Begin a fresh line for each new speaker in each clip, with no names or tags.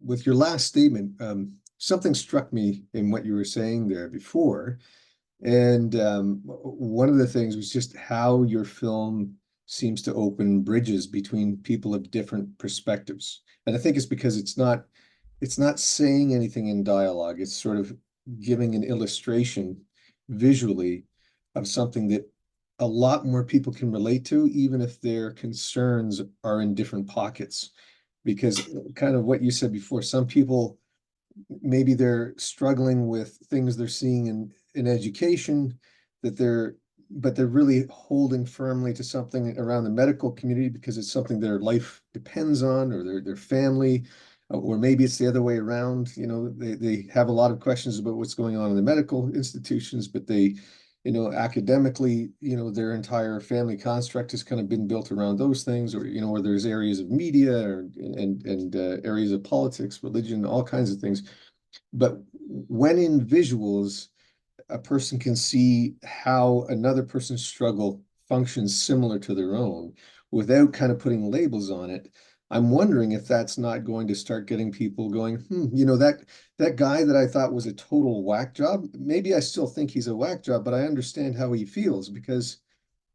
with your last statement, something struck me in what you were saying there before. And one of the things was just how your film seems to open bridges between people of different perspectives. And I think it's because it's not saying anything in dialogue. It's sort of giving an illustration visually of something that a lot more people can relate to, even if their concerns are in different pockets. Because kind of what you said before, some people maybe they're struggling with things they're seeing in education that they're really holding firmly to something around the medical community because it's something their life depends on, or their family, or maybe it's the other way around. They have a lot of questions about what's going on in the medical institutions, but academically, their entire family construct has kind of been built around those things, or there's areas of media and areas of politics, religion, all kinds of things. But when in visuals, a person can see how another person's struggle functions similar to their own without kind of putting labels on it. I'm wondering if that's not going to start getting people going, that guy that I thought was a total whack job, maybe I still think he's a whack job, but I understand how he feels because,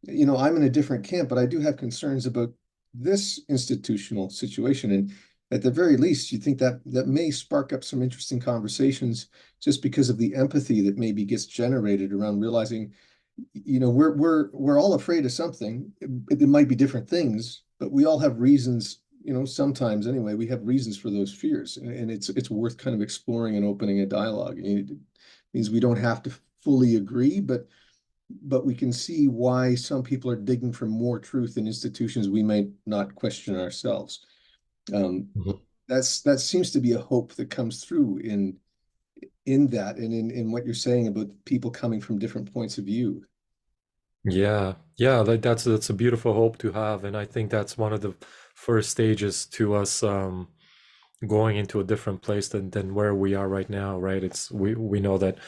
I'm in a different camp, but I do have concerns about this institutional situation. And at the very least, you think that may spark up some interesting conversations just because of the empathy that maybe gets generated around realizing, we're all afraid of something. It might be different things, but we all have reasons, sometimes anyway, we have reasons for those fears. And it's worth kind of exploring and opening a dialogue. It means we don't have to fully agree, but we can see why some people are digging for more truth in institutions we might not question ourselves. Um,
Mhm.
that seems to be a hope that comes through in that and in what you're saying about people coming from different points of view.
Yeah, yeah, that's a beautiful hope to have, and I think that's one of the first stages to us going into a different place than where we are right now, right? It's we know that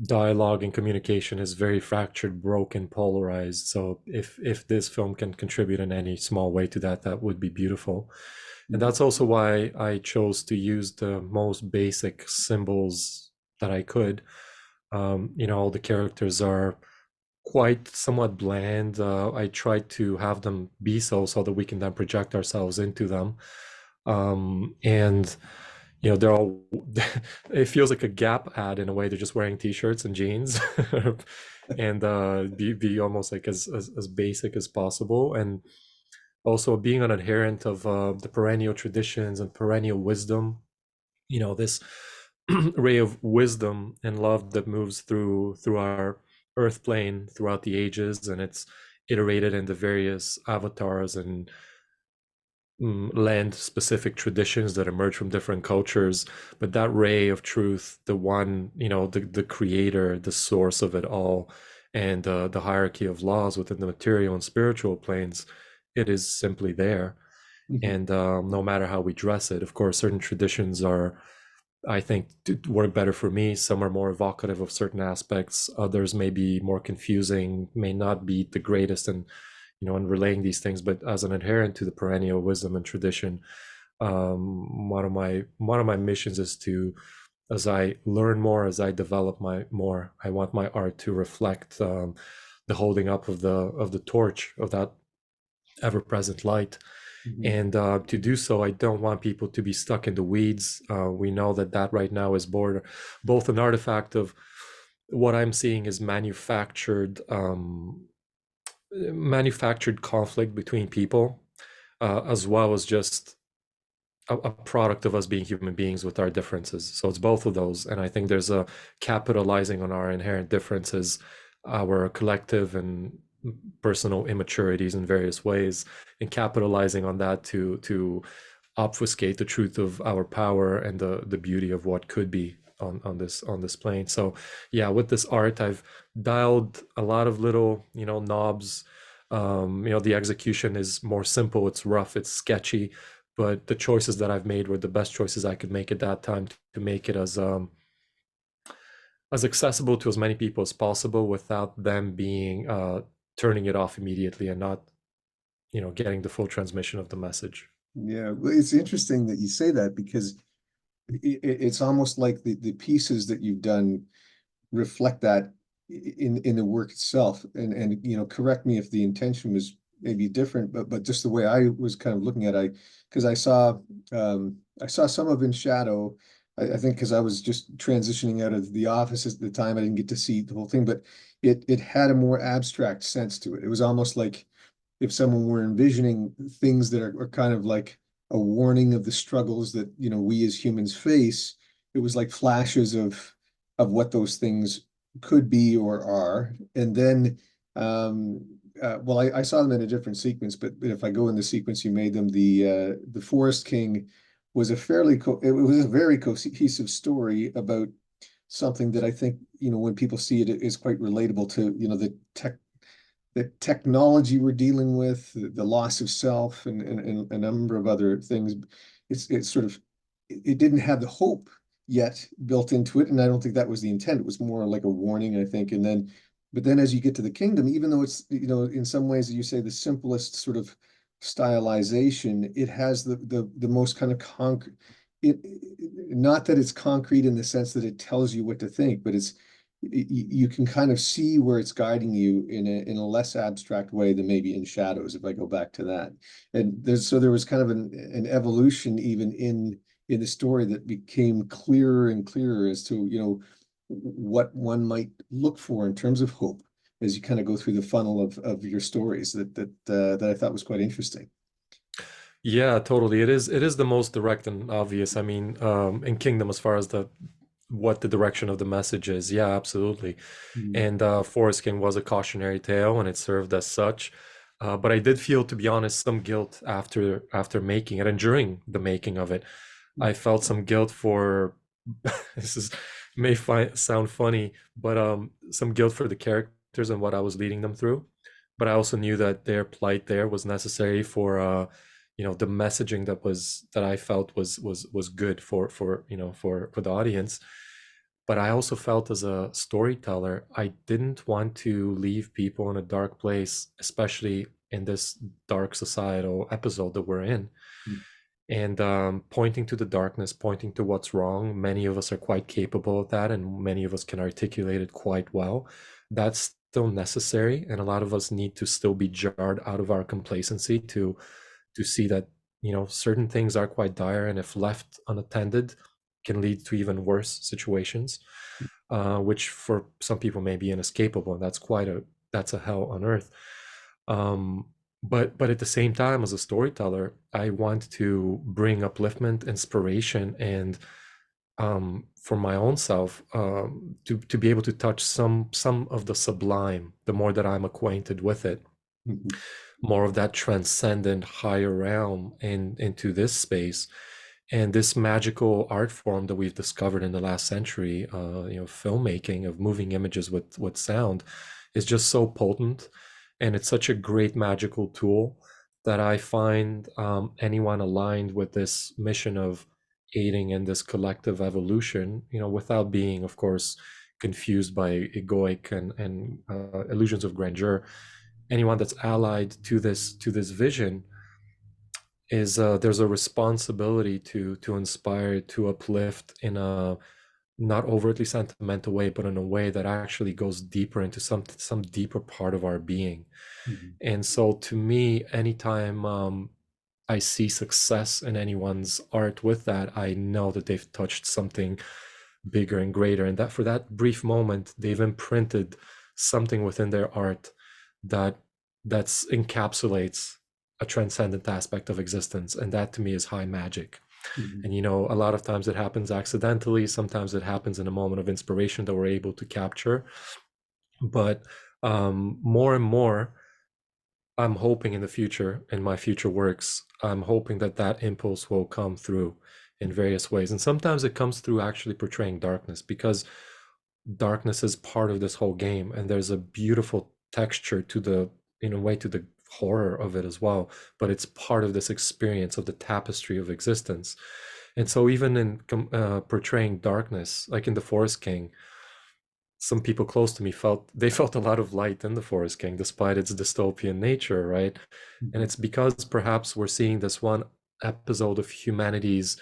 dialogue and communication is very fractured, broken, polarized. So if this film can contribute in any small way to that, that would be beautiful. And
Mhm.
that's also why I chose to use the most basic symbols that I could. All the characters are quite somewhat bland. I tried to have them be so that we can then project ourselves into them. And they're all it feels like a Gap ad in a way. They're just wearing t-shirts and jeans and be almost like as basic as possible. And also being an adherent of the perennial traditions and perennial wisdom, this ray of wisdom and love that moves through our earth plane throughout the ages, and it's iterated into various avatars and land specific traditions that emerge from different cultures. But that ray of truth, the one, the creator, the source of it all, and the hierarchy of laws within the material and spiritual planes, it is simply there.
Mhm.
And no matter how we dress it, of course, certain traditions are, I think, work better for me. Some are more evocative of certain aspects. Others may be more confusing, may not be the greatest in relaying these things. But as an adherent to the perennial wisdom and tradition, one of my missions is to, as I learn more, as I develop I want my art to reflect the holding up of the torch of that ever-present light.
Mhm.
And to do so, I don't want people to be stuck in the weeds. We know that right now is both an artifact of what I'm seeing is manufactured conflict between people, as well as just a product of us being human beings with our differences. So it's both of those, and I think there's a capitalizing on our inherent differences, our collective and personal immaturities in various ways, and capitalizing on that to obfuscate the truth of our power and the beauty of what could be on this plane. So yeah, with this art, I've dialed a lot of little knobs. The execution is more simple, it's rough, it's sketchy, but the choices that I've made were the best choices I could make at that time to make it as accessible to as many people as possible without them being turning it off immediately and not getting the full transmission of the message.
Yeah, well, it's interesting that you say that because it's almost like the pieces that you've done reflect that in the work itself. And correct me if the intention was maybe different, but just the way I was kind of looking at it, because I saw some of In Shadow. I think because I was just transitioning out of the office at the time, I didn't get to see the whole thing, but it had a more abstract sense to it. It was almost like if someone were envisioning things that are kind of like a warning of the struggles that we as humans face. It was like flashes of what those things could be or are. And then well, I saw them in a different sequence, but if I go in the sequence you made them, the Forest King was it was a very cohesive story about something that I think when people see it is quite relatable to the technology we're dealing with, the loss of self, and a number of other things. It's sort of, it didn't have the hope yet built into it, and I don't think that was the intent. It was more like a warning, I think. But then as you get to the kingdom, even though it's in some ways you say the simplest sort of stylization, it has the most kind of concrete. It, not that it's concrete in the sense that it tells you what to think, but you can kind of see where it's guiding you in a less abstract way than maybe In Shadows, if I go back to that. And there was kind of an evolution even in the story that became clearer and clearer as to what one might look for in terms of hope as you kind of go through the funnel of your stories that I thought was quite interesting.
Yeah, totally. It is the most direct and obvious. I mean, in Kingdom, as far as the what the direction of the message is, yeah, absolutely.
Mm.
And Forest King was a cautionary tale, and it served as such. But I did feel, to be honest, some guilt after making it and during the making of it. I felt some guilt for this is sound funny, but some guilt for the characters and what I was leading them through. But I also knew that their plight there was necessary for the messaging that I felt was good for the audience. But I also felt as a storyteller, I didn't want to leave people in a dark place, especially in this dark societal episode that we're in. And pointing to the darkness, pointing to what's wrong. Many of us are quite capable of that, and many of us can articulate it quite well. That's still necessary, and a lot of us need to still be jarred out of our complacency to see that certain things are quite dire, and if left unattended, can lead to even worse situations, which for some people may be inescapable, and that's a hell on earth. Um, but at the same time, as a storyteller, I want to bring upliftment, inspiration, and for my own self, to be able to touch some of the sublime. The more that I'm acquainted with it,
Mhm.
more of that transcendent higher realm into this space, and this magical art form that we've discovered in the last century, filmmaking of moving images with sound, is just so potent, and it's such a great magical tool that I find anyone aligned with this mission of aiding in this collective evolution, without being, of course, confused by egoic and illusions of grandeur. Anyone that's allied to this vision is there's a responsibility to inspire, to uplift in a not overtly sentimental way, but in a way that actually goes deeper into some deeper part of our being.
Mhm.
And so, to me, anytime I see success in anyone's art with that, I know that they've touched something bigger and greater, and that for that brief moment, they've imprinted something within their art that that's encapsulates a transcendent aspect of existence, and that to me is high magic.
Mhm.
And a lot of times it happens accidentally, sometimes it happens in a moment of inspiration that we're able to capture. But more and more, I'm hoping in the future, in my future works, I'm hoping that that impulse will come through in various ways. And sometimes it comes through actually portraying darkness, because darkness is part of this whole game, and there's a beautiful texture to in a way, to the horror of it as well. But it's part of this experience of the tapestry of existence. And so, even in portraying darkness, like in The Forest King, some people close to me felt a lot of light in The Forest King, despite its dystopian nature, right? And
Mhm.
it's because perhaps we're seeing this one episode of humanity's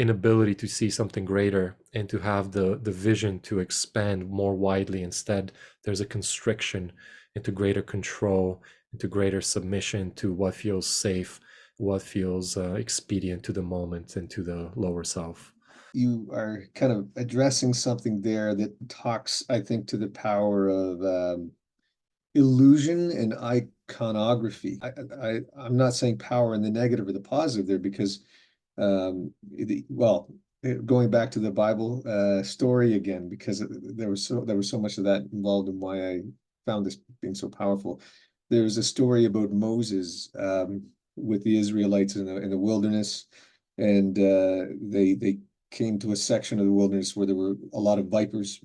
inability to see something greater and to have the vision to expand more widely. Instead, there's a constriction into greater control, into greater submission to what feels safe, what feels expedient to the moment and to the lower self.
You are kind of addressing something there that talks, I think, to the power of illusion and iconography. I'm not saying power in the negative or the positive there, because well, going back to the Bible story again, because there was so much of that involved in why I found this being so powerful. There's a story about Moses with the Israelites in the wilderness, and they came to a section of the wilderness where there were a lot of vipers,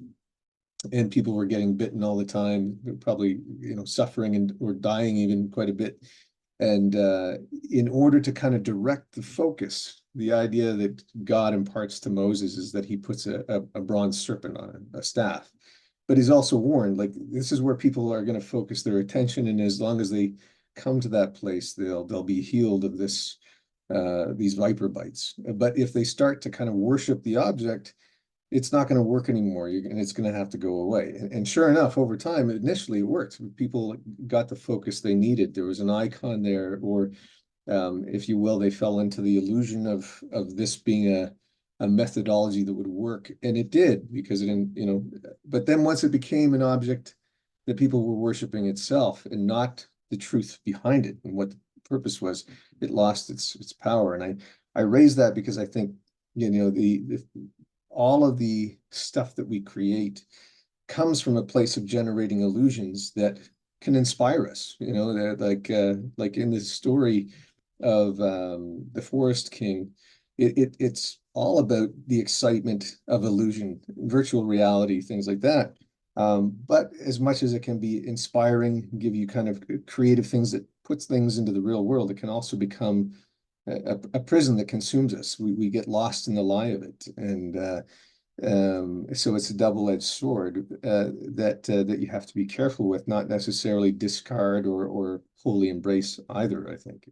and people were getting bitten all the time, probably, suffering and or dying even quite a bit. And in order to kind of direct the focus, the idea that God imparts to Moses is that he puts a bronze serpent on a staff. But he's also warned, like, this is where people are going to focus their attention, and as long as they come to that place, they'll be healed of these viper bites. But if they start to kind of worship the object, it's not going to work anymore, and it's going to have to go away. And sure enough, over time, initially it worked. People got the focus they needed. There was an icon there, or if you will, they fell into the illusion of this being a methodology that would work, and it did, because it, but then once it became an object that people were worshiping itself and not the truth behind it and what the purpose was, it lost its power. And I raise that because I think, the all of the stuff that we create comes from a place of generating illusions that can inspire us. Like in the story of the Forest King, it's all about the excitement of illusion, virtual reality, things like that. But as much as it can be inspiring, give you kind of creative things that puts things into the real world, it can also become a prison that consumes us. We get lost in the lie of it, and so it's a double-edged sword that you have to be careful with, not necessarily discard or wholly embrace either, I think.